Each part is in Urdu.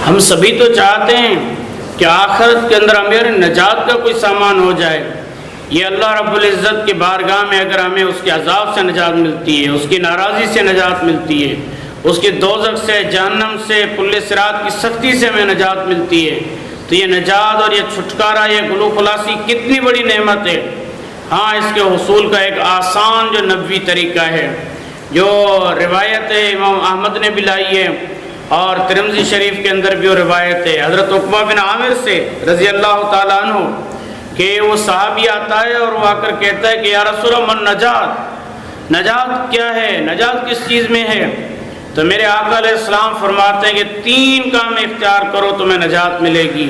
ہم سبھی تو چاہتے ہیں کہ آخرت کے اندر ہمیں نجات کا کوئی سامان ہو جائے. یہ اللہ رب العزت کی بارگاہ میں اگر ہمیں اس کے عذاب سے نجات ملتی ہے، اس کی ناراضی سے نجات ملتی ہے، اس کی دوزخ سے، جہنم سے، پل صراط کی سختی سے ہمیں نجات ملتی ہے، تو یہ نجات اور یہ چھٹکارا، یہ گلو خلاصی کتنی بڑی نعمت ہے. ہاں، اس کے حصول کا ایک آسان جو نبوی طریقہ ہے، جو روایت امام احمد نے بھی لائی ہے اور ترمذی شریف کے اندر بھی وہ روایت ہے حضرت عقبہ بن عامر سے رضی اللہ تعالیٰ عنہ کہ وہ صحابی آتا ہے اور وہ آ کر کہتا ہے کہ یا رسول اللہ من نجات، نجات کیا ہے، نجات کس چیز میں ہے؟ تو میرے آقا علیہ السلام فرماتے ہیں کہ 3 کام اختیار کرو تمہیں نجات ملے گی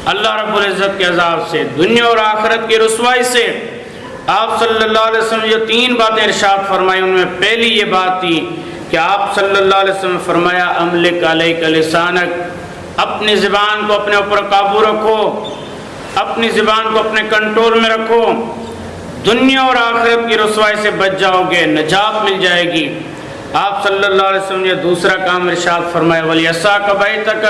اللہ رب العزت کے عذاب سے، دنیا اور آخرت کی رسوائی سے. آپ صلی اللہ علیہ وسلم جو 3 باتیں ارشاد فرمائی، ان میں پہلی یہ بات تھی کہ آپ صلی اللہ علیہ وسلم فرمایا املک علیک لسانک، اپنی زبان کو اپنے اوپر قابو رکھو، اپنی زبان کو اپنے کنٹرول میں رکھو، دنیا اور آخرت کی رسوائی سے بچ جاؤ گے، نجات مل جائے گی. آپ صلی اللہ علیہ وسلم نے دوسرا کام ارشاد فرمایا وَلْيَسَّعْكَ بَيْتَكَ،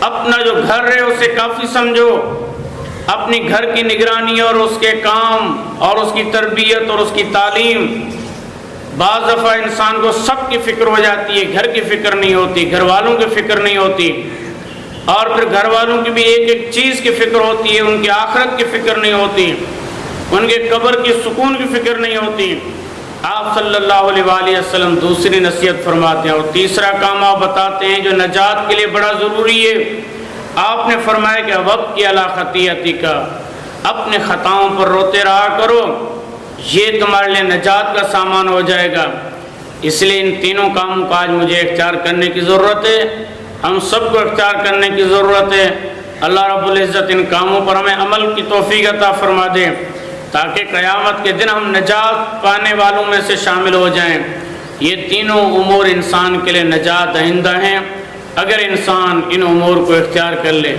اپنا جو گھر ہے اسے کافی سمجھو، اپنی گھر کی نگرانی اور اس کے کام اور اس کی تربیت اور اس کی تعلیم. بعض دفعہ انسان کو سب کی فکر ہو جاتی ہے، گھر کی فکر نہیں ہوتی، گھر والوں کی فکر نہیں ہوتی، اور پھر گھر والوں کی بھی ایک ایک چیز کی فکر ہوتی ہے، ان کی آخرت کی فکر نہیں ہوتی، ان کے قبر کی سکون کی فکر نہیں ہوتی. آپ صلی اللہ علیہ وآلہ وسلم دوسری نصیحت فرماتے ہیں اور تیسرا کام آپ بتاتے ہیں جو نجات کے لیے بڑا ضروری ہے. آپ نے فرمایا کہ وقت کی علی خطیئتک، اپنے خطاؤں پر روتے رہا کرو، یہ تمہارے لیے نجات کا سامان ہو جائے گا. اس لیے ان تینوں کاموں کا آج مجھے اختیار کرنے کی ضرورت ہے، ہم سب کو اختیار کرنے کی ضرورت ہے. اللہ رب العزت ان کاموں پر ہمیں عمل کی توفیق عطا فرما دے تاکہ قیامت کے دن ہم نجات پانے والوں میں سے شامل ہو جائیں. یہ تینوں امور انسان کے لیے نجات دہندہ ہیں اگر انسان ان امور کو اختیار کر لے.